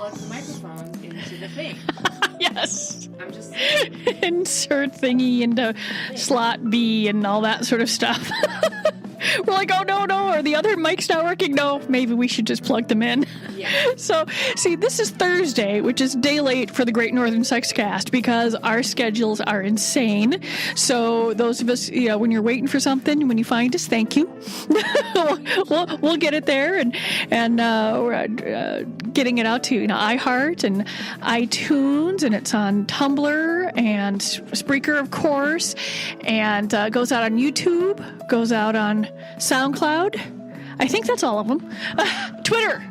plug the microphone into the thing. Yes. I'm just saying. Insert thingy into slot B and all that sort of stuff. We're like, oh, no, are the other mics not working? No, maybe we should just plug them in. Yeah. So, see, this is Thursday, which is a day late for the Great Northern Sexcast because our schedules are insane. So those of us, when you're waiting for something, when you find us, thank you. we'll get it there, and we're getting it out to iHeart and iTunes, and it's on Tumblr and Spreaker, of course, and goes out on YouTube, goes out on SoundCloud. I think that's all of them. Twitter.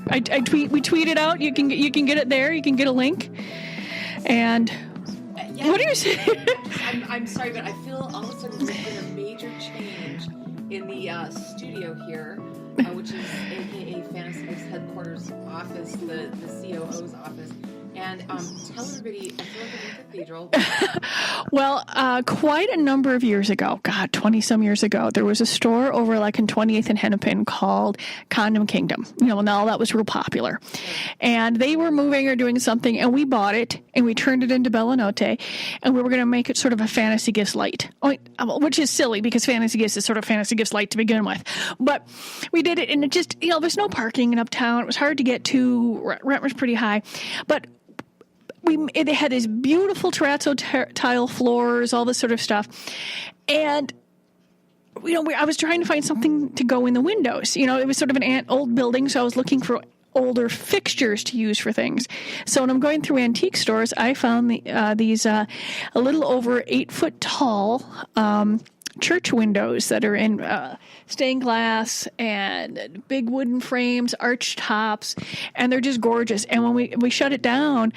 We tweet it out. You can get it there. You can get a link. And what do you say? I'm sorry, but I feel all of a sudden there's been a major change in the studio here, which is AKA Fantasy Gifts headquarters office, the COO's office. And tell everybody, I feel like I'm in a cathedral. Well, quite a number of years ago, 20-some years ago, there was a store over like in 28th and Hennepin called Condom Kingdom. Now that was real popular. And they were moving or doing something, and we bought it, and we turned it into Bellanote, and we were going to make it sort of a Fantasy Gifts Light, which is silly because Fantasy Gifts is sort of Fantasy Gifts Light to begin with. But we did it, and it just, there's no parking in uptown. It was hard to get to. Rent was pretty high. But it had these beautiful terrazzo tile floors, all this sort of stuff. And, I was trying to find something to go in the windows. It was sort of an old building, so I was looking for older fixtures to use for things. So when I'm going through antique stores, I found these a little over 8 foot tall church windows that are in stained glass and big wooden frames, arched tops, and they're just gorgeous. And when we shut it down,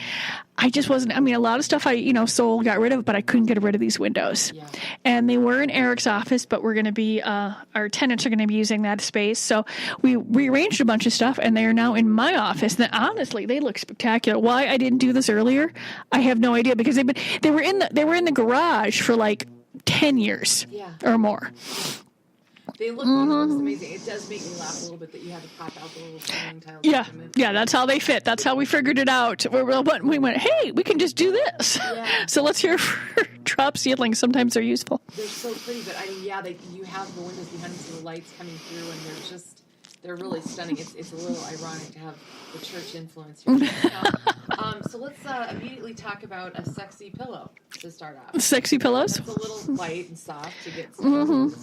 I just wasn't, a lot of stuff I, sold, got rid of, but I couldn't get rid of these windows. Yeah. And they were in Eric's office, but we're going to be, our tenants are going to be using that space. So we rearranged a bunch of stuff, and they are now in my office. And honestly, they look spectacular. Why I didn't do this earlier, I have no idea, because they were in the garage for like 10 years or more. They look amazing. It does make me laugh a little bit that you have to pop out the little ceiling tiles. Yeah, that's how they fit. That's how we figured it out. We went, hey, we can just do this. Yeah. So let's hear for drop ceilings. Sometimes they're useful. They're so pretty, but you have the windows behind them, so the lights coming through, and they're really stunning. It's a little ironic to have the church influence here. So let's immediately talk about a sexy pillow to start off. Sexy pillows? It's a little light and soft to get started.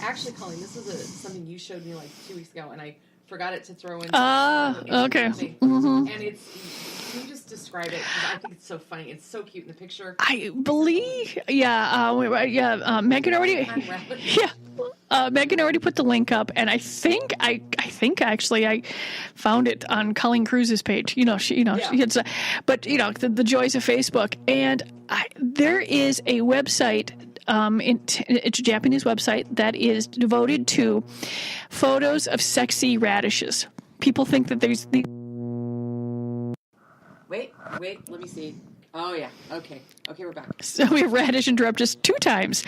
Actually, Colleen, this is something you showed me like 2 weeks ago, and I forgot it to throw in. Okay. And can you just describe it? Because I think it's so funny. It's so cute in the picture. I believe, Megan already, Megan already put the link up, and I think actually I found it on Colleen Cruz's page. She had, but the joys of Facebook, and there is a website. It's a Japanese website that is devoted to photos of sexy radishes. People think that there's the. Wait, let me see. Oh, yeah. Okay, we're back. So we have radish interrupt us 2 times.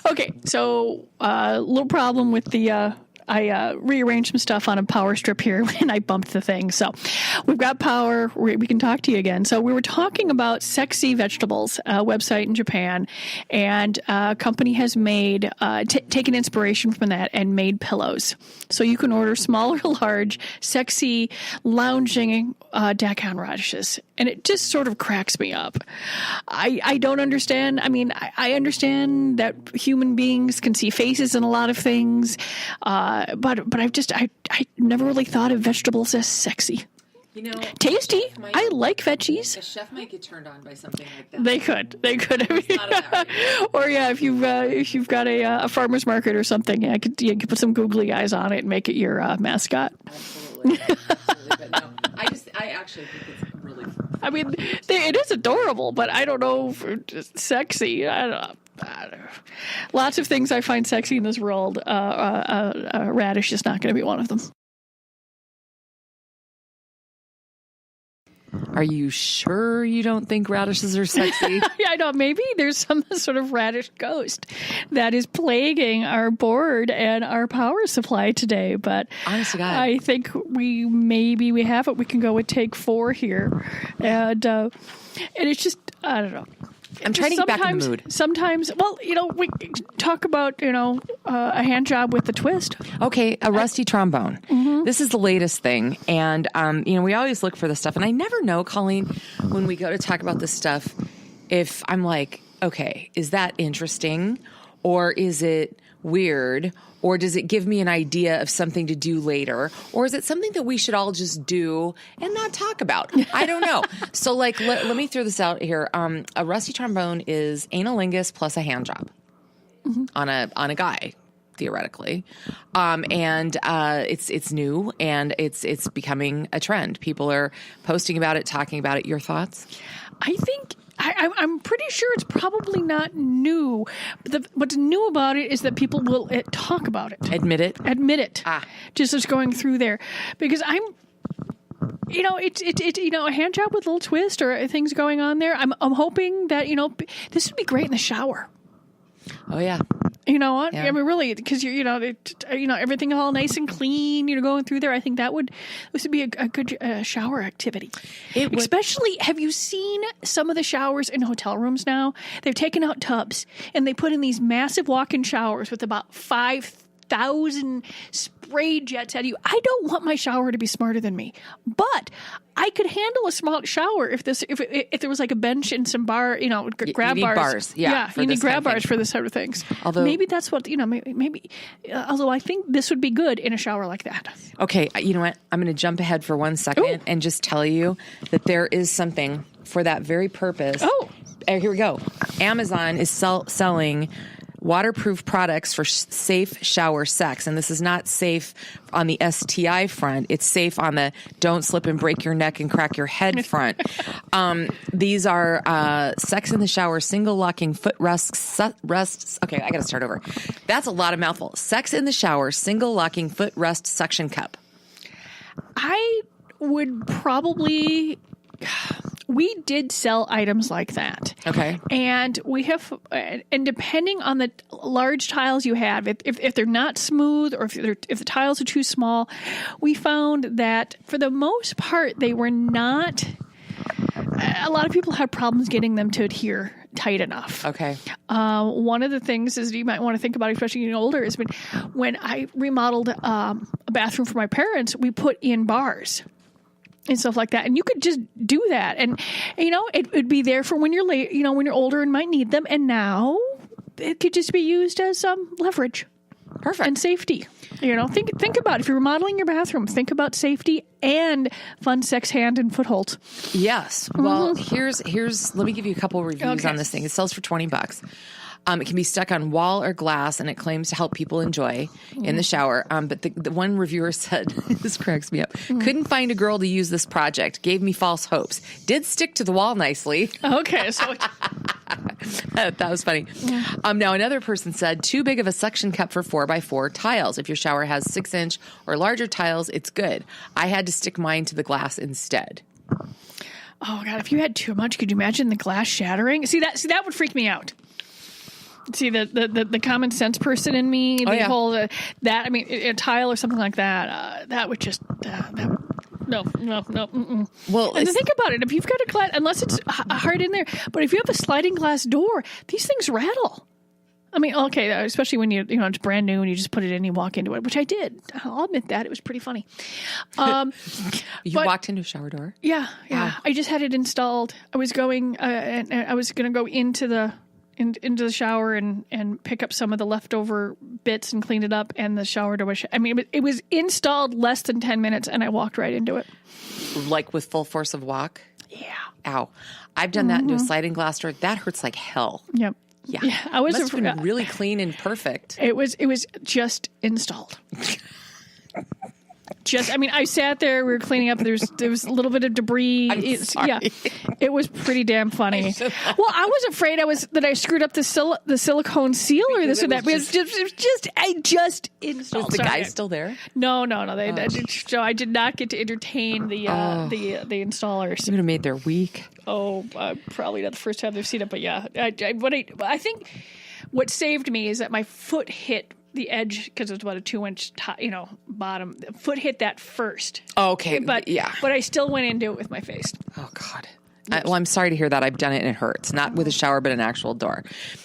Okay, so a little problem with the. I rearranged some stuff on a power strip here when I bumped the thing. So we've got power. We can talk to you again. So we were talking about Sexy Vegetables, a website in Japan, and a company has made taken inspiration from that and made pillows. So you can order small or large, sexy, lounging daikon radishes. And it just sort of cracks me up. I don't understand. I understand that human beings can see faces in a lot of things, but I never really thought of vegetables as sexy. Tasty. I like veggies. A chef might get turned on by something like that. They could. Or if you've got a farmer's market or something, you could put some googly eyes on it and make it your mascot. Absolutely. But no, I actually think it's really fun. It is adorable, but I don't know if it's sexy. I don't know. Lots of things I find sexy in this world. Radish is not going to be one of them. Are you sure you don't think radishes are sexy? I know, maybe there's some sort of radish ghost that is plaguing our board and our power supply today. But honest to God, I think we have it. We can go with take 4 here, and it's just, I don't know. I'm trying to get back in the mood. Sometimes, well, we talk about, a hand job with the twist. Okay, a rusty trombone. Mm-hmm. This is the latest thing. And, we always look for this stuff. And I never know, Colleen, when we go to talk about this stuff, if I'm like, okay, is that interesting? Or is it weird? Or does it give me an idea of something to do later? Or is it something that we should all just do and not talk about? I don't know. So let me throw this out here. A rusty trombone is analingus plus a hand job on a guy, theoretically. And it's new and it's becoming a trend. People are posting about it, talking about it. Your thoughts? I think I'm pretty sure it's probably not new. But what's new about it is that people will talk about it. Admit it? Admit it. Just as going through there. Because it's a hand job with a little twist or things going on there. I'm hoping that, this would be great in the shower. Oh, yeah. You know what? Yeah. I mean, really, because everything all nice and clean. Going through there. I think this would be a good shower activity. Especially, have you seen some of the showers in hotel rooms now? They've taken out tubs and they put in these massive walk-in showers with about 5,000 spray jets at you. I don't want my shower to be smarter than me, but I could handle a small shower if there was like a bench and some grab you need bars. Yeah, you need grab bars for this sort of things. Although maybe that's what maybe. Although I think this would be good in a shower like that. Okay, you know what? I'm going to jump ahead for 1 second and just tell you that there is something for that very purpose. Here we go. Amazon is selling waterproof products for safe shower sex. And this is not safe on the STI front. It's safe on the don't slip and break your neck and crack your head front. These are sex in the shower, single locking foot rests. Okay, I got to start over. That's a lot of mouthful. Sex in the shower, single locking foot rest suction cup. I would probably... We did sell items like that. Okay. And we have, and depending on the large tiles you have, if they're not smooth or if the tiles are too small, we found that for the most part, they were not, a lot of people had problems getting them to adhere tight enough. Okay. One of the things is you might want to think about, especially getting older, is when I remodeled a bathroom for my parents, we put in bars and stuff like that. And you could just do that. And, it would be there for when you're late, when you're older and might need them. And now it could just be used as leverage. Perfect. And safety. Think about it. If you're remodeling your bathroom, think about safety and fun sex hand and footholds. Yes. Well, here's let me give you a couple reviews on this thing. It sells for $20. It can be stuck on wall or glass, and it claims to help people enjoy in the shower. But the one reviewer said, this cracks me up, couldn't find a girl to use this project. Gave me false hopes. Did stick to the wall nicely. Okay. So that was funny. Now, another person said, too big of a suction cup for 4x4 tiles. If your shower has 6-inch or larger tiles, it's good. I had to stick mine to the glass instead. Oh, God. If you had too much, could you imagine the glass shattering? See, that would freak me out. See, the common sense person in me, whole a tile or something like that, that would just, no. Well, and think about it. If you've got a glass, unless it's hard in there, but if you have a sliding glass door, these things rattle. I mean, okay, especially when it's brand new and you just put it in and you walk into it, which I did. I'll admit that. It was pretty funny. You walked into a shower door? Yeah. Wow. I just had it installed. I was going, and I was going to go into the shower and pick up some of the leftover bits and clean it up, and the shower door was... it was installed less than 10 minutes, and I walked right into it. Like with full force of walk? Yeah. Ow. I've done that into a sliding glass door. That hurts like hell. Yep. Yeah. I was must have been really clean and perfect. It was just installed. I sat there. We were cleaning up. There was a little bit of debris. It was pretty damn funny. Well, I was afraid that I screwed up the silicone seal or this or that. I just installed. Was the guy still there? No. So I did not get to entertain the installers. You would have made their week. Oh, probably not the first time they've seen it, but yeah. I think what saved me is that my foot hit the edge because it was about a 2-inch, bottom. The foot hit that first. Oh, okay, but I still went into it with my face. Oh God. I'm sorry to hear that. I've done it and it hurts. Not with a shower, but an actual door.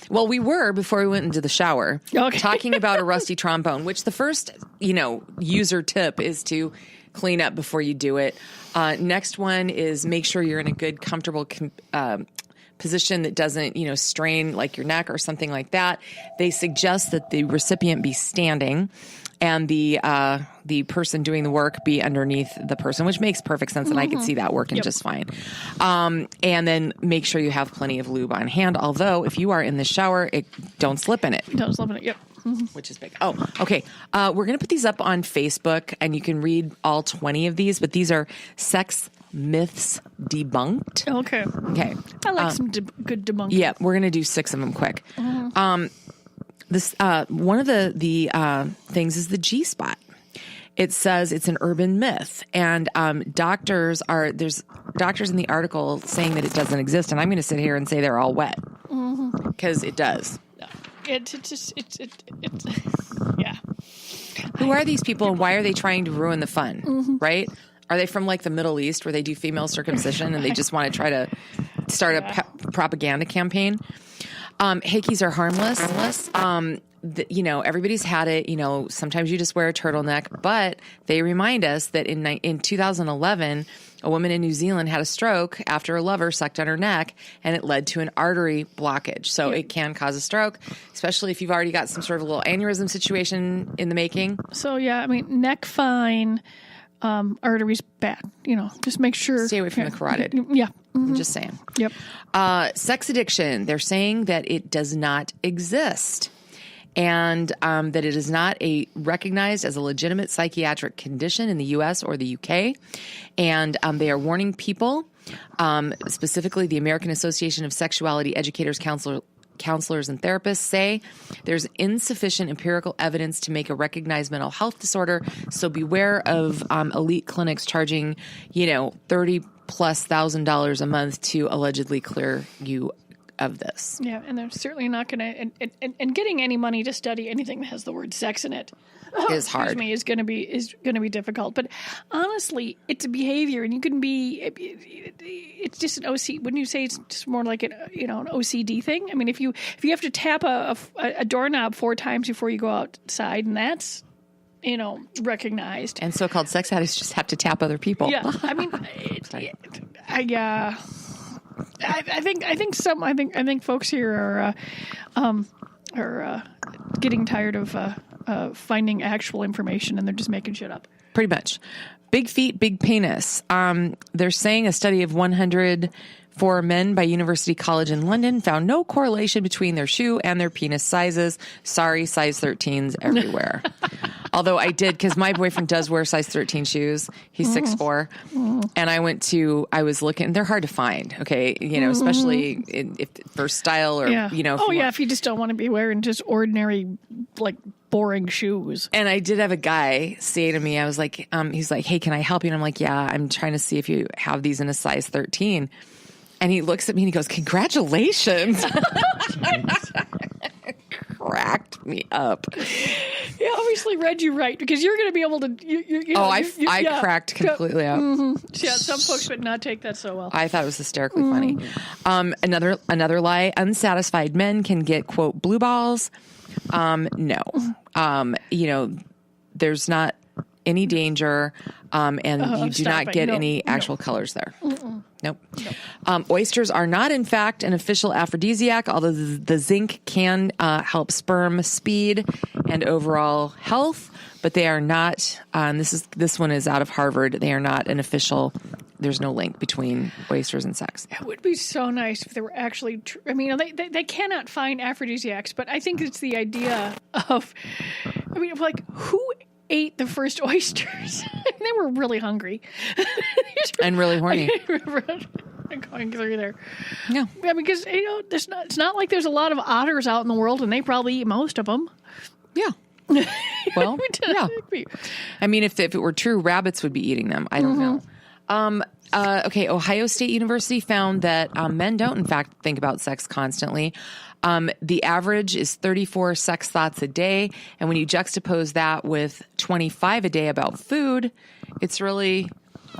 Well, we were, before we went into the shower, talking about a rusty trombone, which the first, user tip is to clean up before you do it. Next one is make sure you're in a good, comfortable position that doesn't, strain like your neck or something like that. They suggest that the recipient be standing and the person doing the work be underneath the person, which makes perfect sense, and I can see that working just fine. And then make sure you have plenty of lube on hand, although if you are in the shower, don't slip in it. Don't slip in it, yep. Which is big. Oh, okay. We're going to put these up on Facebook, and you can read all 20 of these, but these are sex myths debunked. Okay. I like some good debunking. Yeah, we're going to do 6 of them quick. This one of the things is the G-spot. It says it's an urban myth, and there's doctors in the article saying that it doesn't exist, and I'm going to sit here and say they're all wet because it does. It's yeah. Who are these people, and why are they trying to ruin the fun? Right? Are they from like the Middle East where they do female circumcision and they just want to try to start a propaganda campaign? Hickeys are harmless. Everybody's had it. Sometimes you just wear a turtleneck, but they remind us that in 2011, a woman in New Zealand had a stroke after a lover sucked on her neck, and it led to an artery blockage. So it can cause a stroke, especially if you've already got some sort of a little aneurysm situation in the making. So neck fine. Arteries bad. Just make sure. Stay away from the carotid. Yeah. I'm just saying. Yep. Sex addiction. They're saying that it does not exist, and that it is not recognized as a legitimate psychiatric condition in the U.S. or the U.K. And they are warning people, specifically the American Association of Sexuality Educators, Counselors and therapists say there's insufficient empirical evidence to make a recognized mental health disorder. So beware of elite clinics charging, $30,000+ a month to allegedly clear you of this. Yeah, and they're certainly not going to. And getting any money to study anything that has the word sex in it is hard. Excuse me, is going to be difficult. But honestly, it's a behavior, and you can be. It's just an OC. Wouldn't you say it's just more like an OCD thing? I mean, if you have to tap a doorknob 4 times before you go outside, and that's recognized. And so-called sex addicts just have to tap other people. Yeah, I mean, I think folks here are getting tired of finding actual information, and they're just making shit up. Pretty much. Big feet, big penis. They're saying a study of 104 men by University College in London found no correlation between their shoe and their penis sizes. Sorry, size 13s everywhere. Although I did, because my boyfriend does wear size 13 shoes. He's 6'4". And I was looking. They're hard to find, okay? Especially if for style or, if you just don't want to be wearing just ordinary, boring shoes. And I did have a guy say to me, I was like, he's like, hey, can I help you? And I'm like, yeah, I'm trying to see if you have these in a size 13. And he looks at me and he goes, congratulations. Cracked me up. He obviously read you right, because you're going to be able to. I cracked completely up. Mm-hmm. Yeah, some folks would not take that so well. I thought it was hysterically funny. Another lie: unsatisfied men can get, quote, blue balls. No, there's not any danger, and you do not get any actual colors there. Nope. Oysters are not, in fact, an official aphrodisiac, although the zinc can help sperm speed and overall health, but they are not. This one is out of Harvard. They are not an official. There's no link between oysters and sex. It would be so nice if they were actually. They cannot find aphrodisiacs, but I think it's the idea of. Who ate the first oysters? they were really hungry. And really horny. Going through there. Yeah. Yeah, because, it's not like there's a lot of otters out in the world, and they probably eat most of them. Yeah. Well, yeah. I mean, if it were true, rabbits would be eating them. I don't know. Okay, Ohio State University found that men don't, in fact, think about sex constantly. The average is 34 sex thoughts a day. And when you juxtapose that with 25 a day about food, it's really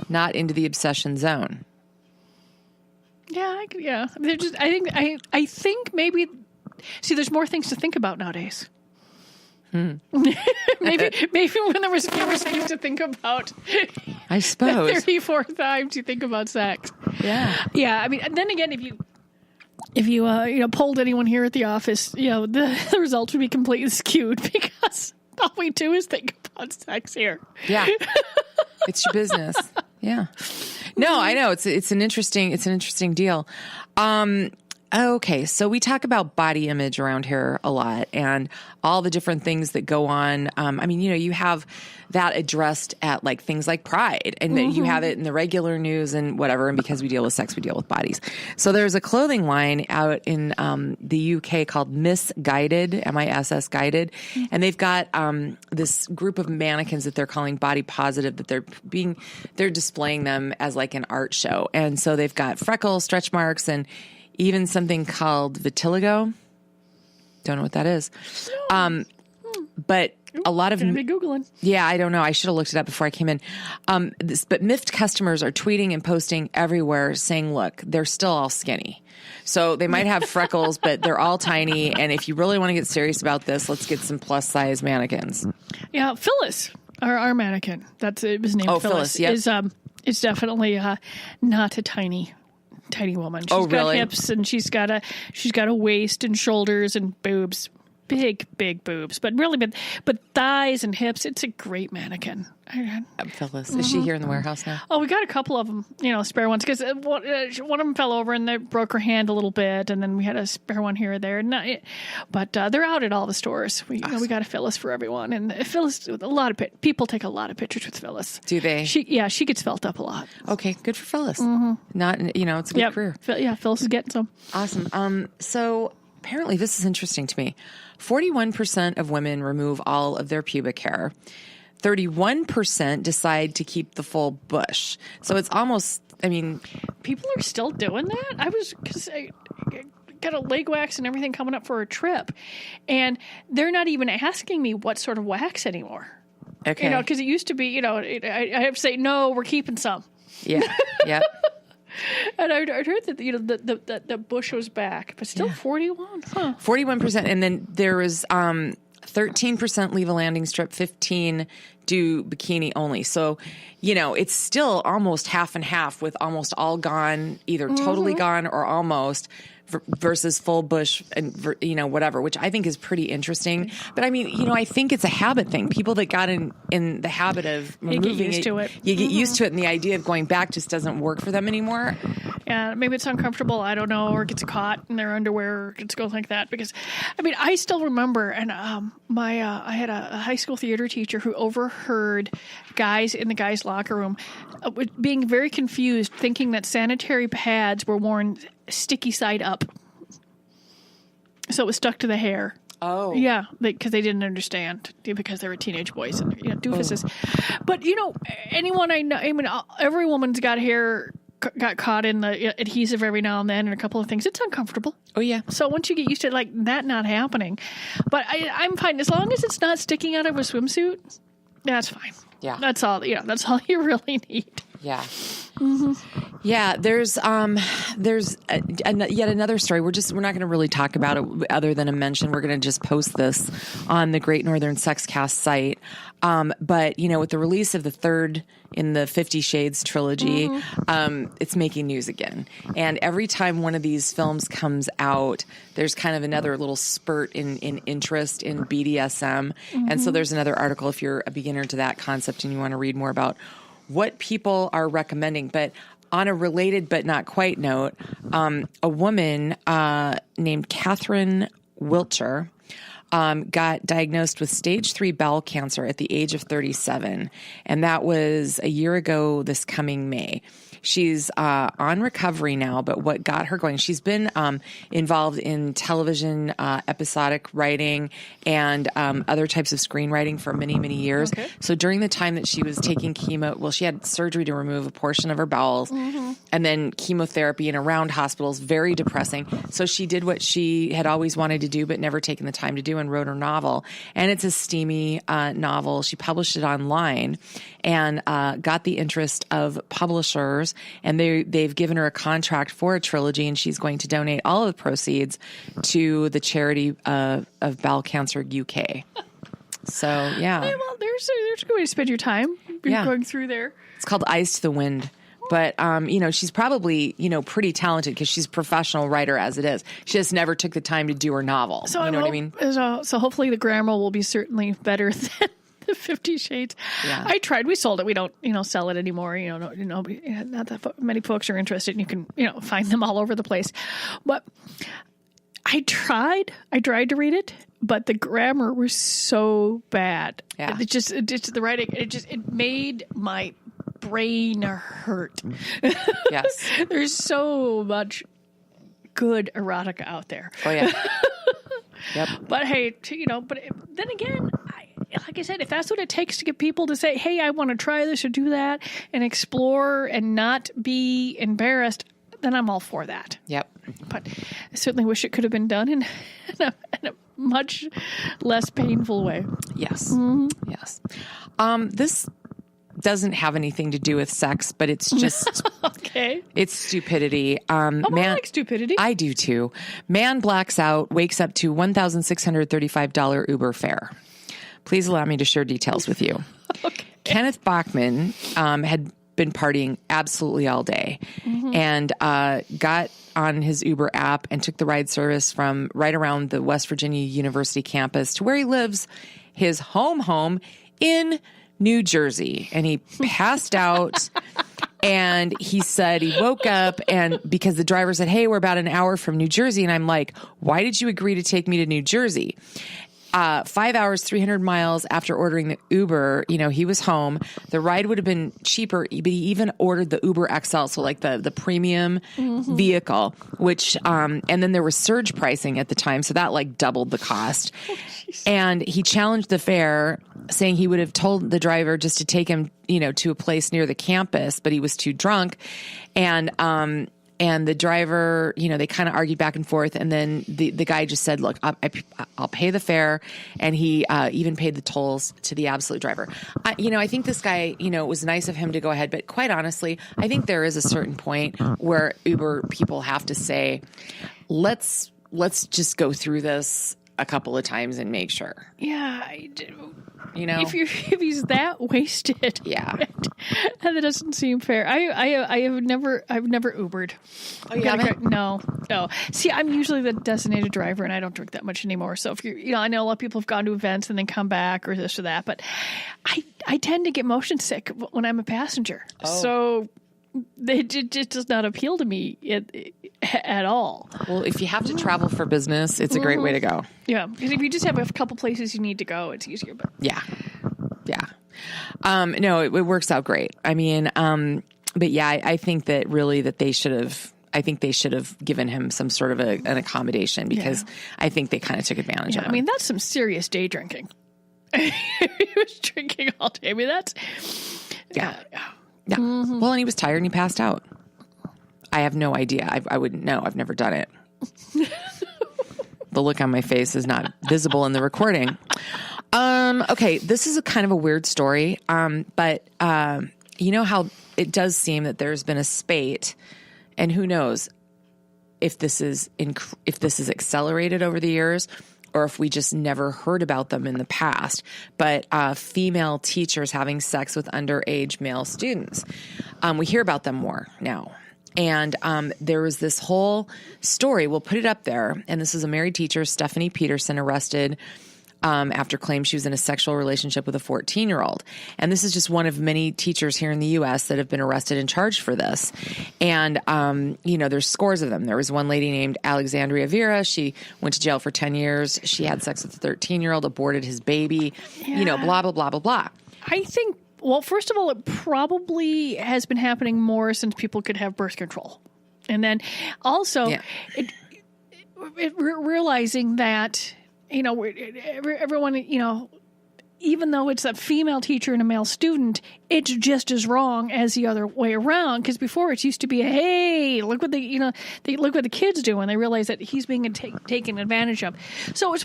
not into the obsession zone. Yeah, I think maybe. See, there's more things to think about nowadays. maybe when there was fewer things to think about. I suppose 34 times you think about sex. Yeah. Yeah. I mean, and then again, if you polled anyone here at the office, the results would be completely skewed because all we do is think about sex here. Yeah. It's your business. Yeah. No, I know. It's an interesting deal. Okay, so we talk about body image around here a lot and all the different things that go on. I mean, you have that addressed at like things like Pride, and you have it in the regular news and whatever. And because we deal with sex, we deal with bodies. So there's a clothing line out in the UK called Misguided, MISS Guided, and they've got this group of mannequins that they're calling body positive. That they're displaying them as like an art show, and so they've got freckles, stretch marks, and even something called vitiligo. Don't know what that is. But a lot of... Gonna be Googling. Yeah, I don't know. I should have looked it up before I came in. But miffed customers are tweeting and posting everywhere saying, look, they're still all skinny. So they might have freckles, but they're all tiny. And if you really want to get serious about this, let's get some plus size mannequins. Yeah, Phyllis, our mannequin. It was named Phyllis. Yep. Is definitely not a tiny woman. She's got hips, and she's got a waist and shoulders and boobs, big boobs, but thighs and hips. It's a great mannequin. Phyllis, is she here in the warehouse now? Oh, we got a couple of them, spare ones, because one of them fell over and they broke her hand a little bit, and then we had a spare one here or there. But they're out at all the stores. We got a Phyllis for everyone, and Phyllis. People take a lot of pictures with Phyllis. Do they? She gets felt up a lot. Okay, good for Phyllis. Not it's a good career. Yeah, Phyllis is getting some. Awesome. So apparently, this is interesting to me. 41% of women remove all of their pubic hair. 31% decide to keep the full bush. So it's almost, people are still doing that. Because I got a leg wax and everything coming up for a trip, and they're not even asking me what sort of wax anymore. Okay. Because it used to be, I have to say, no, we're keeping some. Yeah. Yep. And I heard that the bush was back, but still 41. Huh. 41%, and then there was 13% leave a landing strip, 15 do bikini only. So, it's still almost half and half, with almost all gone, either totally gone or almost, versus full bush and whatever, which I think is pretty interesting. But I think it's a habit thing. People that got in the habit of removing get used to it. You get used to it, and the idea of going back just doesn't work for them anymore. Yeah, maybe it's uncomfortable. I don't know, or gets caught in their underwear, or gets going like that. Because, I still remember, and I had a high school theater teacher who overheard guys in the guys' locker room being very confused, thinking that sanitary pads were worn sticky side up, so it was stuck to the hair. Oh, yeah, because they didn't understand, because they were teenage boys and doofuses. Oh. But anyone I know, every woman's got hair got caught in the adhesive every now and then, and a couple of things. It's uncomfortable. Oh yeah. So once you get used to that not happening, but I'm fine as long as it's not sticking out of a swimsuit. That's fine. Yeah, that's all. That's all you really need. Yeah. Yeah, there's yet another story. We're not going to really talk about it other than a mention. We're going to just post this on the Great Northern Sexcast site. But with the release of the third in the 50 Shades trilogy, it's making news again. And every time one of these films comes out, there's kind of another little spurt in interest in BDSM. And so there's another article if you're a beginner to that concept and you want to read more about what people are recommending. But on a related but not quite note, a woman named Catherine Wiltshire got diagnosed with stage 3 bowel cancer at the age of 37. And that was a year ago this coming May. She's on recovery now, but what got her going, she's been involved in television, episodic writing, and other types of screenwriting for many, many years. Okay. So during the time that she was taking chemo, well, she had surgery to remove a portion of her bowels, and then chemotherapy in and around hospitals, very depressing. So she did what she had always wanted to do, but never taken the time to do, and wrote her novel. And it's a steamy novel. She published it online and got the interest of publishers. And they've given her a contract for a trilogy, and she's going to donate all of the proceeds to the charity of Bowel Cancer UK. So, yeah. Well, there's a good way to spend your time going through there. It's called Eyes to the Wind. But, she's probably, pretty talented because she's a professional writer as it is. She just never took the time to do her novel. So you know what I mean? So hopefully the grammar will be certainly better than the 50 Shades. Yeah. I tried. We sold it. We don't, sell it anymore. Not that many folks are interested. And you can, find them all over the place. But I tried to read it, but the grammar was so bad. Yeah. It's the writing. It made my brain hurt. Yes. There's so much good erotica out there. Oh, yeah. Yep. But hey, but then again, like I said, if that's what it takes to get people to say, hey, I want to try this or do that and explore and not be embarrassed, then I'm all for that. Yep. But I certainly wish it could have been done in a much less painful way. Yes. Yes. This doesn't have anything to do with sex, but it's just Okay. It's stupidity. I like stupidity. I do too. Man blacks out, wakes up to $1,635 Uber fare. Please allow me to share details with you. Okay. Kenneth Bachman had been partying absolutely all day and got on his Uber app and took the ride service from right around the West Virginia University campus to where he lives, his home in New Jersey. And he passed out. And he said he woke up and because the driver said, hey, we're about an hour from New Jersey. And I'm like, why did you agree to take me to New Jersey? 5 hours, 300 miles after ordering the Uber, he was home. The ride would have been cheaper, but he even ordered the Uber XL, so like the premium vehicle, which, and then there was surge pricing at the time, so that like doubled the cost. And he challenged the fare, saying he would have told the driver just to take him, to a place near the campus, but he was too drunk. And the driver, they kind of argued back and forth. And then the guy just said, look, I'll pay the fare. And he even paid the tolls to the absolute driver. I think this guy, it was nice of him to go ahead. But quite honestly, I think there is a certain point where Uber people have to say, let's just go through this a couple of times and make sure. Yeah, I do. If he's that wasted, yeah, that doesn't seem fair. I've never Ubered. Oh, you haven't? No. See, I'm usually the designated driver, and I don't drink that much anymore. So if I know a lot of people have gone to events and then come back or this or that, but I tend to get motion sick when I'm a passenger. Oh. So it just does not appeal to me at all. Well, if you have to travel for business, it's a great way to go. Yeah, because if you just have a couple places you need to go, it's easier. But yeah. No, it works out great. I mean, but yeah, I think that really that they should have given him some sort of an accommodation because I think they kind of took advantage of him. I mean, that's some serious day drinking. He was drinking all day. I mean, that's yeah. Well, and he was tired and he passed out. I have no idea. I wouldn't know. I've never done it. The look on my face is not visible in the recording. Okay, this is a kind of a weird story. But you know how it does seem that there's been a spate, and who knows if this is accelerated over the years, or if we just never heard about them in the past, but female teachers having sex with underage male students. We hear about them more now. And there was this whole story. We'll put it up there. And this is a married teacher, Stephanie Peterson, arrested after claims she was in a sexual relationship with a 14-year-old. And this is just one of many teachers here in the U.S. that have been arrested and charged for this. And, there's scores of them. There was one lady named Alexandria Vera. She went to jail for 10 years. She had sex with a 13-year-old, aborted his baby, blah, blah, blah, blah, blah. I think, well, first of all, it probably has been happening more since people could have birth control. And then also realizing that, everyone, even though it's a female teacher and a male student, it's just as wrong as the other way around. Because before it used to be, hey, look what look what the kid's doing. They realize that he's being taken advantage of. So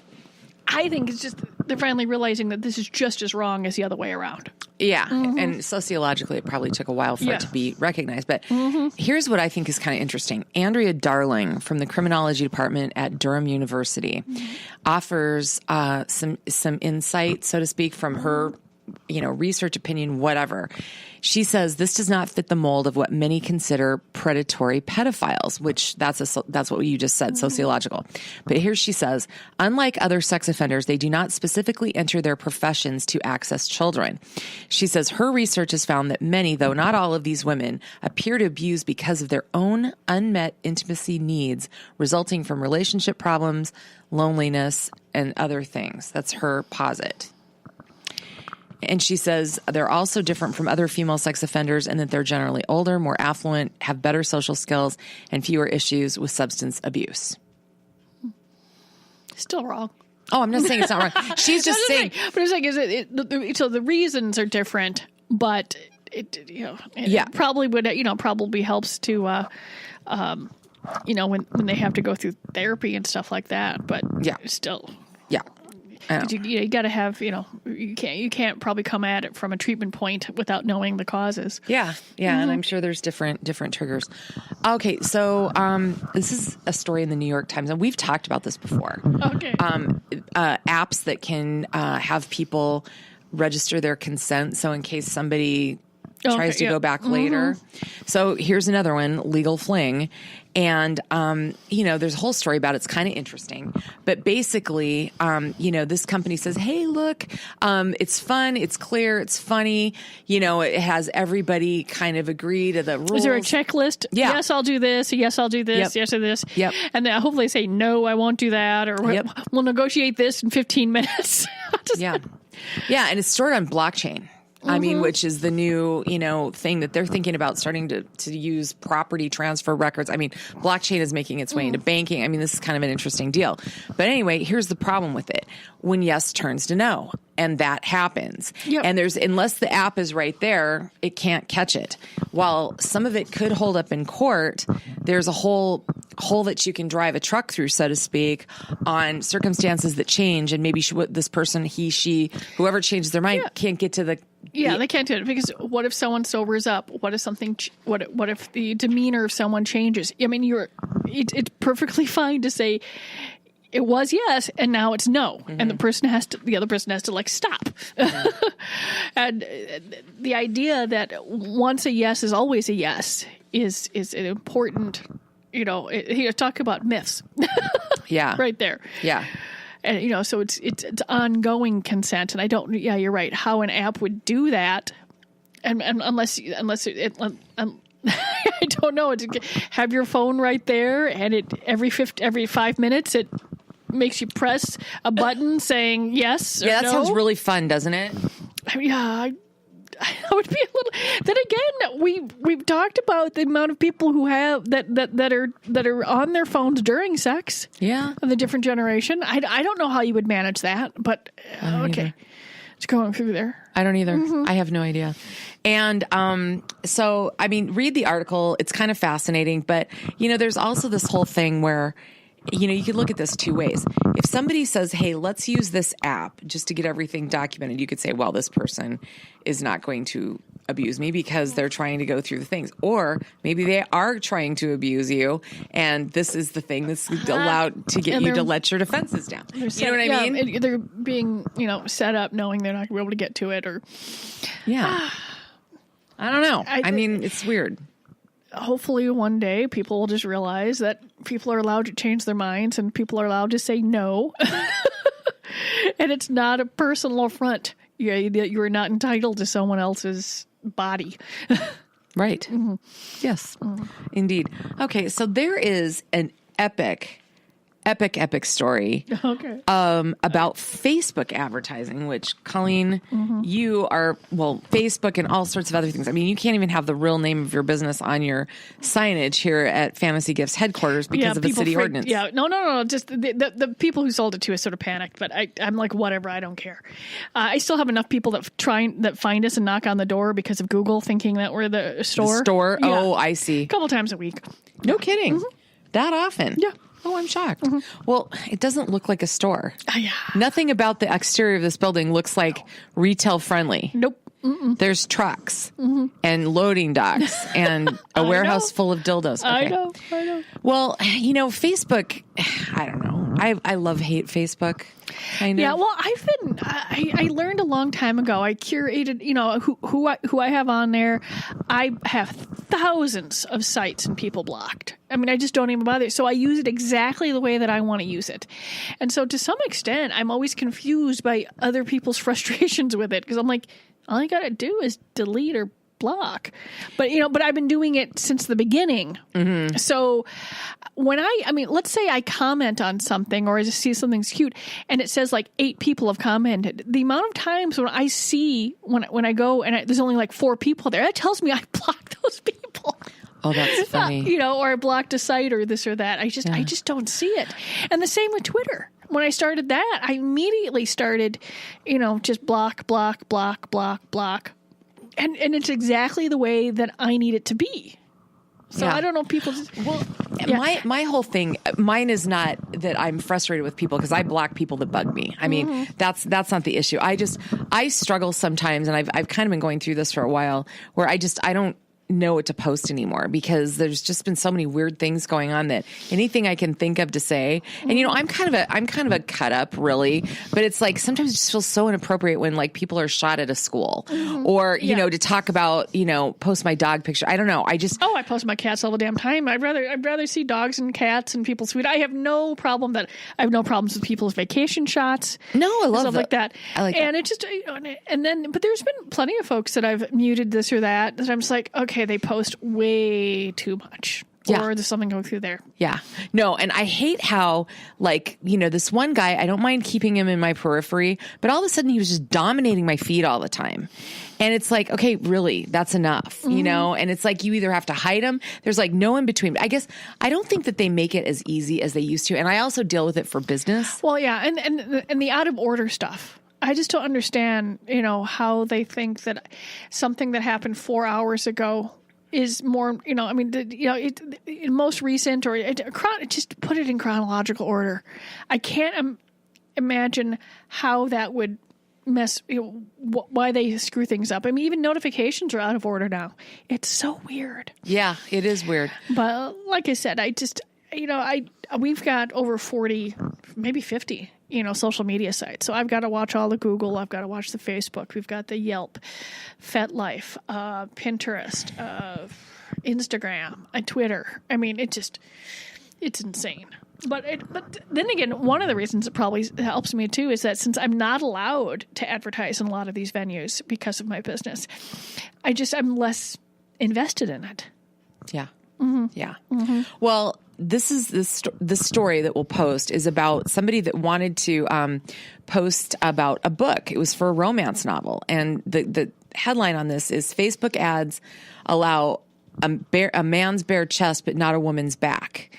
I think it's just they're finally realizing that this is just as wrong as the other way around. Yeah. And sociologically, it probably took a while for it to be recognized. But here's what I think is kind of interesting. Andrea Darling from the criminology department at Durham University offers some insight, so to speak, from her research, opinion, whatever. She says this does not fit the mold of what many consider predatory pedophiles, which that's what you just said, sociological. But here she says, unlike other sex offenders, they do not specifically enter their professions to access children. She says her research has found that many, though not all of these women, appear to abuse because of their own unmet intimacy needs resulting from relationship problems, loneliness, and other things. That's her posit. And she says they're also different from other female sex offenders in that they're generally older, more affluent, have better social skills, and fewer issues with substance abuse. Still wrong. Oh, I'm not saying it's not wrong. She's just saying. But it's like, so the reasons are different, but it probably would, probably helps to, when they have to go through therapy and stuff like that. But still. Yeah. You got to have, you can't probably come at it from a treatment point without knowing the causes. Yeah. And I'm sure there's different triggers. Okay. So, this is a story in the New York Times, and we've talked about this before. Okay. Apps that can, have people register their consent. So in case somebody tries to go back later. So here's another one, Legal Fling. And, there's a whole story about it. It's kind of interesting. But basically, this company says, hey, look, it's fun, it's clear, it's funny. It has everybody kind of agree to the rules. Is there a checklist? Yeah. Yes, I'll do this. Yes, I'll do this. Yes, I'll do this. Yep. And then hopefully say, no, I won't do that. Or we'll negotiate this in 15 minutes. Yeah. And it's stored on blockchain. I mean, which is the new, thing that they're thinking about starting to use property transfer records. I mean, blockchain is making its way into banking. I mean, this is kind of an interesting deal. But anyway, here's the problem with it. When yes turns to no, and that happens. Yep. And unless the app is right there, it can't catch it. While some of it could hold up in court, there's a whole hole that you can drive a truck through, so to speak, on circumstances that change. And maybe this person, he, she, whoever changes their mind can't get to the... Yeah, they can't do it because what if someone sobers up? What if something? What if the demeanor of someone changes? I mean, it's perfectly fine to say it was yes and now it's no, and the other person has to like stop. And the idea that once a yes is always a yes is an important. Talk about myths. Yeah, right there. Yeah. And, so it's ongoing consent. And I don't, you're right, how an app would do that. And unless I don't know, have your phone right there and every 5 minutes, it makes you press a button saying yes or that no. sounds really fun, doesn't it? Yeah, I would be a little. Then again, we've talked about the amount of people who have that are on their phones during sex. Yeah, of the different generation. I don't know how you would manage that, but okay, it's going through there. I don't either. I have no idea. And so I mean, read the article. It's kind of fascinating, but there's also this whole thing where. You could look at this two ways. If somebody says, hey, let's use this app just to get everything documented, you could say, well, this person is not going to abuse me because they're trying to go through the things. Or maybe they are trying to abuse you, and this is the thing that's allowed to get you to let your defenses down. You know what I mean? They're being, set up knowing they're not going to be able to get to it. Or I don't know. I mean, it's weird. Hopefully one day people will just realize that people are allowed to change their minds and people are allowed to say no. And it's not a personal affront. You are not entitled to someone else's body. Right. Mm-hmm. Yes, indeed. Okay, so there is an epic story Okay. about Facebook advertising, which, Colleen, you are, Facebook and all sorts of other things. I mean, you can't even have the real name of your business on your signage here at Fantasy Gifts headquarters because of a city ordinance. Yeah, no. Just the people who sold it to us sort of panicked, but I'm like, whatever, I don't care. I still have enough people that find us and knock on the door because of Google, thinking that we're the store. The store? Yeah. Oh, I see. A couple times a week. No kidding. That often? Yeah. Oh, I'm shocked. Well, it doesn't look like a store. Yeah. Nothing about the exterior of this building looks like retail friendly. Nope. There's trucks and loading docks and a warehouse full of dildos. Okay. I know. Well, Facebook, I don't know. I love hate Facebook. Kind of. Yeah, well, I learned a long time ago. I curated, who I have on there. I have thousands of sites and people blocked. I mean, I just don't even bother. So I use it exactly the way that I want to use it. And so to some extent, I'm always confused by other people's frustrations with it because I'm like, all you got to do is delete or block. But I've been doing it since the beginning. Mm-hmm. So when let's say I comment on something or I just see something's cute and it says like 8 people have commented. The amount of times when I see when I go and there's only like 4 people there, that tells me I blocked those people. Oh, that's funny. Or I blocked a site or this or that. I just don't see it. And the same with Twitter. When I started that, I immediately started, just block. And it's exactly the way that I need it to be. So I don't know, people just... Well, my whole thing, mine is not that I'm frustrated with people because I block people that bug me. I mean, that's not the issue. I struggle sometimes, and I've kind of been going through this for a while, where I don't know what to post anymore because there's just been so many weird things going on that anything I can think of to say. And I'm kind of a cut up, really, but it's like sometimes it just feels so inappropriate when like people are shot at a school or to talk about post my dog picture. I don't know. I post my cats all the damn time. I'd rather see dogs and cats and people's food. I have no problems with people's vacation shots. No, I love stuff like that. I like and that. it just but there's been plenty of folks that I've muted this or that I'm just like, okay, they post way too much. Yeah. Or there's something going through there. Yeah. No, and I hate how, this one guy, I don't mind keeping him in my periphery, but all of a sudden he was just dominating my feed all the time. And it's like, okay, really, that's enough, And it's like you either have to hide them. There's like no in between. I guess I don't think that they make it as easy as they used to. And I also deal with it for business. Well, yeah. And the out of order stuff. I just don't understand, how they think that something that happened 4 hours ago is more, most recent or just put it in chronological order. I can't imagine how that would mess, why they screw things up. I mean, even notifications are out of order now. It's so weird. Yeah, it is weird. But like I said, we've got over 40, maybe 50, social media sites. So I've got to watch all the Google. I've got to watch the Facebook. We've got the Yelp, FetLife, Pinterest, Instagram, and Twitter. I mean, it's insane. But then again, one of the reasons it probably helps me too is that since I'm not allowed to advertise in a lot of these venues because of my business, I'm less invested in it. Yeah. Mm-hmm. Yeah. Mm-hmm. Well, this story that we'll post is about somebody that wanted to post about a book. It was for a romance novel. And the headline on this is Facebook ads allow a man's bare chest, but not a woman's back.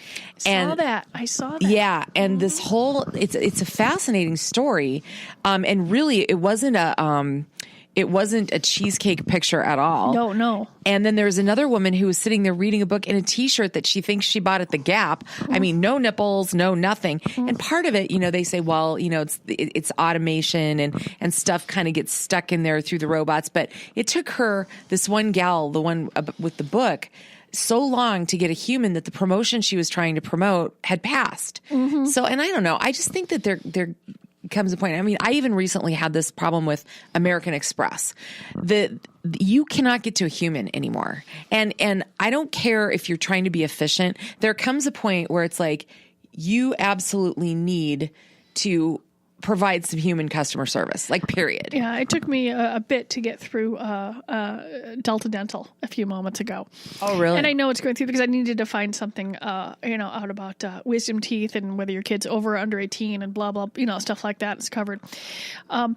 I saw that. Yeah. And this whole, it's a fascinating story. And really it wasn't a cheesecake picture at all. No. And then there's another woman who was sitting there reading a book in a T-shirt that she thinks she bought at the Gap. I mean, no nipples, no nothing. And part of it, they say, well, it's automation and stuff kind of gets stuck in there through the robots. But it took her, this one gal, the one with the book, so long to get a human that the promotion she was trying to promote had passed. Mm-hmm. So, and I don't know. I just think that there comes a point. I mean, I even recently had this problem with American Express. You cannot get to a human anymore. And I don't care if you're trying to be efficient. There comes a point where it's like you absolutely need to provide some human customer service, like period. Yeah, it took me a bit to get through Delta Dental a few moments ago. Oh, really? And I know it's going through because I needed to find something, out about wisdom teeth and whether your kid's over or under 18 and blah, blah, stuff like that is covered. And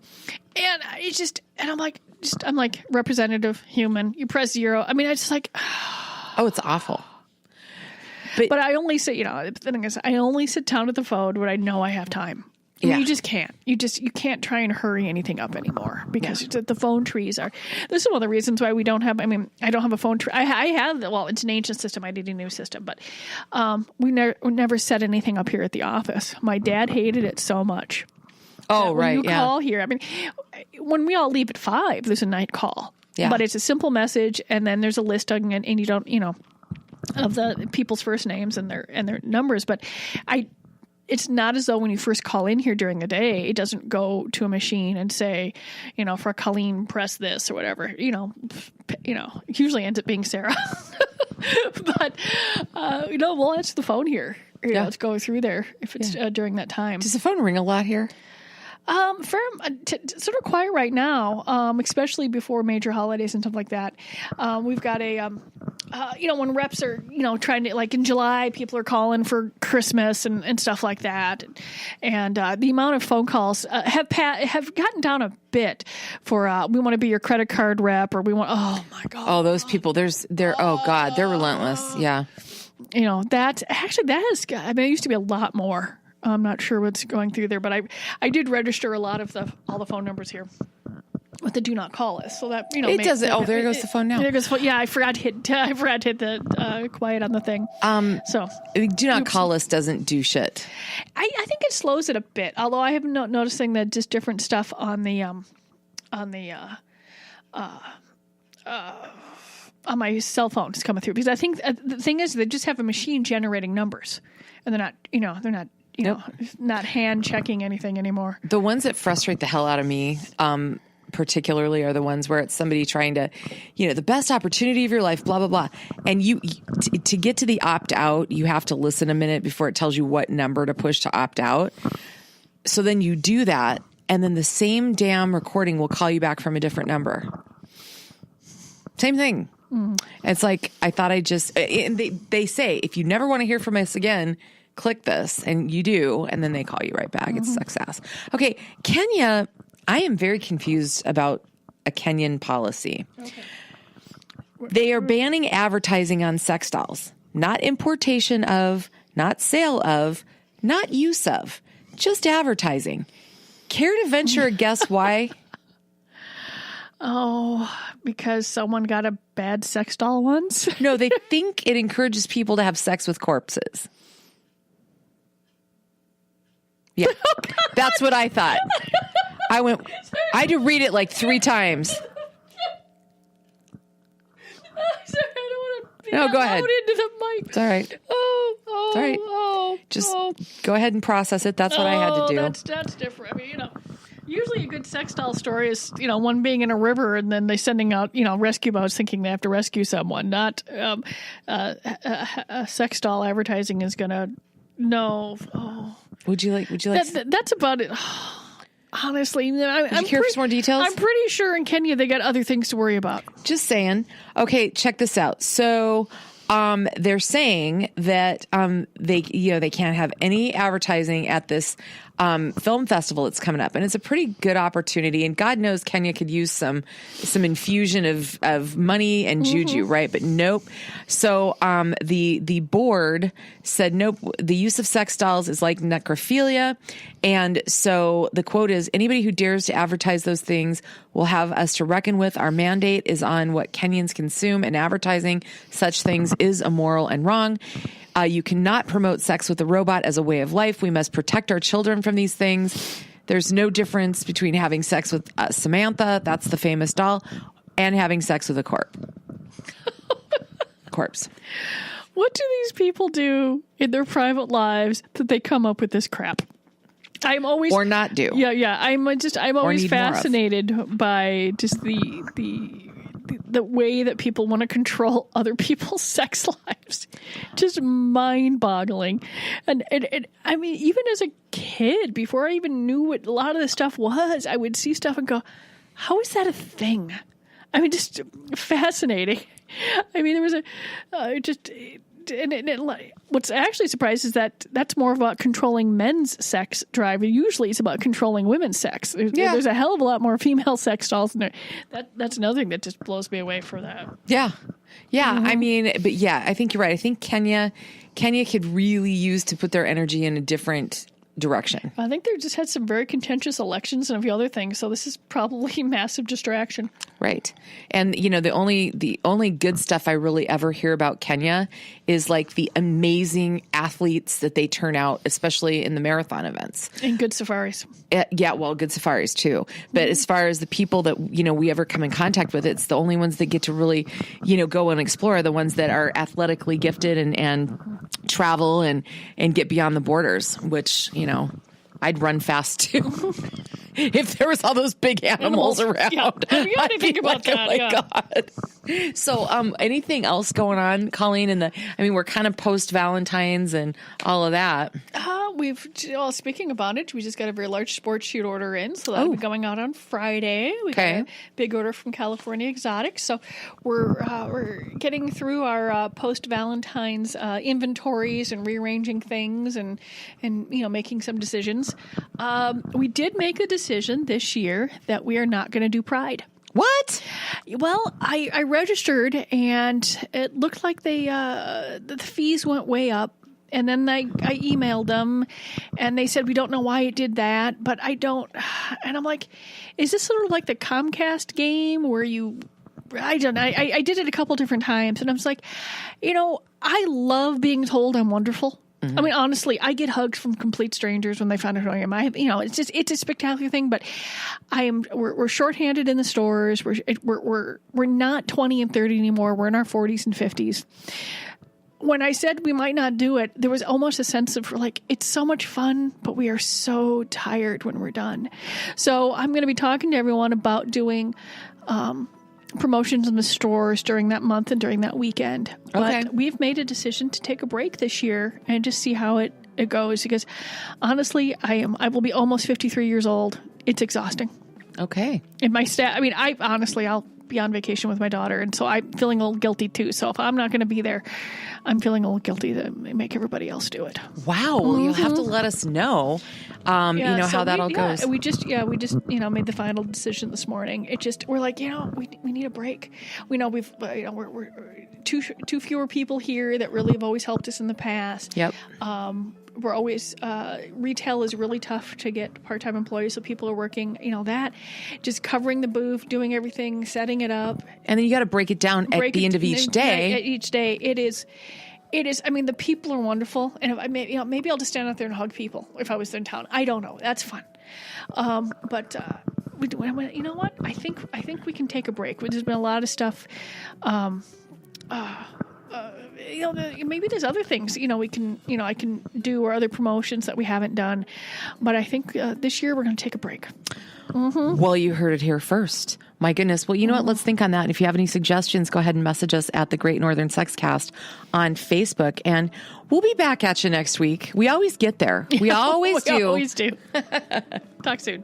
it's just, and I'm like representative human. You press 0. I mean, I just like, oh, it's awful. But I only sit, the thing is, I only sit down at the phone when I know I have time. Yeah. You just can't. You can't try and hurry anything up anymore because the phone trees are. This is one of the reasons why we don't have. I mean, I don't have a phone tree. I have. Well, it's an ancient system. I need a new system, but we never set anything up here at the office. My dad hated it so much. Oh, right. When you call here. I mean, when we all leave at 5, there's a night call. Yeah. But it's a simple message, and then there's a list, and you don't, of the people's first names and their numbers. But it's not as though when you first call in here during the day, it doesn't go to a machine and say, for Colleen, press this or whatever. Usually ends up being Sarah. But we'll answer the phone here. Let's go through there if it's during that time. Does the phone ring a lot here? Sort of quiet right now, especially before major holidays and stuff like that. We've got when reps are, trying to, like in July, people are calling for Christmas and stuff like that. And the amount of phone calls have gotten down a bit for, we want to be your credit card rep, or we want, oh my God. Oh, those people, they're relentless. Yeah. That has, it used to be a lot more. I'm not sure what's going through there, but I did register a lot of all the phone numbers here with the do not call list. So that it does it. Oh, there goes the phone now. There goes. Yeah, I forgot to hit the quiet on the thing. So do not call list doesn't do shit. I think it slows it a bit. Although I have noticing that just different stuff on my cell phone is coming through, because I think the thing is they just have a machine generating numbers, and they're not. Not hand checking anything anymore. The ones that frustrate the hell out of me, particularly, are the ones where it's somebody trying to, the best opportunity of your life, blah, blah, blah. And to get to the opt out, you have to listen a minute before it tells you what number to push to opt out. So then you do that, and then the same damn recording will call you back from a different number. Same thing. Mm. It's like, I thought and they say, if you never want to hear from us again, click this, and you do, and then they call you right back. Mm-hmm. It sucks ass. Okay, Kenya, I am very confused about a Kenyan policy. Okay. They are banning advertising on sex dolls. Not importation of, not sale of, not use of, just advertising. Care to venture a guess why? Oh, because someone got a bad sex doll once? No, they think it encourages people to have sex with corpses. Yeah, that's what I thought. I had to read it like 3 times. Sorry, I don't want to be go ahead. Into the mic. It's all right. It's all right. Just go ahead and process it. That's what I had to do. That's different. I mean, usually a good sex doll story is, one being in a river and then they sending out, rescue boats thinking they have to rescue someone. Not a sex doll advertising is going to, no. Oh. Would you like? That's about it. Honestly, I'm care for some more details? I'm pretty sure in Kenya they got other things to worry about. Just saying. Okay, check this out. So, they're saying that they can't have any advertising at this film festival that's coming up, and it's a pretty good opportunity. And God knows Kenya could use some infusion of money and juju, right? But nope. So the board said nope. The use of sex dolls is like necrophilia, and so the quote is: anybody who dares to advertise those things will have us to reckon with. Our mandate is on what Kenyans consume, and advertising such things is immoral and wrong. You cannot promote sex with a robot as a way of life. We must protect our children from these things. There's no difference between having sex with Samantha, that's the famous doll, and having sex with a corpse. What do these people do in their private lives that they come up with this crap? I'm always or not do. Yeah. I'm always fascinated by just the the way that people want to control other people's sex lives, just mind-boggling. And I mean, even as a kid, before I even knew what a lot of this stuff was, I would see stuff and go, how is that a thing? I mean, just fascinating. I mean, there was what's actually surprised is that that's more about controlling men's sex drive. Usually it's about controlling women's sex. There's a hell of a lot more female sex dolls in there. That's another thing that just blows me away for that. Yeah. I mean, but I think you're right. I think Kenya could really use to put their energy in a different direction. I think they just had some very contentious elections and a few other things, so this is probably massive distraction. Right. And the only good stuff I really ever hear about Kenya is like the amazing athletes that they turn out, especially in the marathon events. And good safaris. Good safaris too. But as far as the people that we ever come in contact with, it's the only ones that get to really go and explore, the ones that are athletically gifted and travel and get beyond the borders, which I'd run fast too. If there was all those big animals around. Yeah. You got to think about that. Oh my God. So, anything else going on, Colleen? We're kind of post Valentine's and all of that. Speaking about it, we just got a very large sports shoot order in, so that'll be going out on Friday. We got a big order from California Exotics, so we're getting through our post Valentine's inventories and rearranging things and making some decisions. We did make a decision this year that we are not going to do Pride. What? Well, I registered and it looked like the fees went way up. And then I emailed them and they said, we don't know why it did that, but I don't. And I'm like, is this sort of like the Comcast game where I don't know. I did it a couple different times and I was like, I love being told I'm wonderful. I mean, honestly, I get hugs from complete strangers when they find out who I am. It's a spectacular thing, but we're shorthanded in the stores. We're not 20 and 30 anymore. We're in our 40s and 50s. When I said we might not do it, there was almost a sense of like, it's so much fun, but we are so tired when we're done. So I'm going to be talking to everyone about doing promotions in the stores during that month and during that weekend. But we've made a decision to take a break this year and just see how it goes, because honestly, I will be almost 53 years old. It's exhausting. Okay. And my I'll be on vacation with my daughter, and so I'm feeling a little guilty too. So if I'm not going to be there, I'm feeling a little guilty to make everybody else do it. Wow. Well, you'll have to let us know, how that all goes. We just made the final decision this morning. We're like, we need a break. We know we're too fewer people here that really have always helped us in the past. Yep. We're always, retail is really tough to get part-time employees, so people are working, just covering the booth, doing everything, setting it up. And then you got to break it down at the end of each day. At each day, it is, the people are wonderful, and maybe I'll just stand out there and hug people if I was in town. I don't know. That's fun. But you know what? I think we can take a break. There's been a lot of stuff, maybe there's other things, we can, I can do, or other promotions that we haven't done. But I think this year we're going to take a break. Mm-hmm. Well, you heard it here first. My goodness. Well, you know what? Let's think on that. And if you have any suggestions, go ahead and message us at the Great Northern Sexcast on Facebook. And we'll be back at you next week. We always get there. We always do. We always do. Talk soon.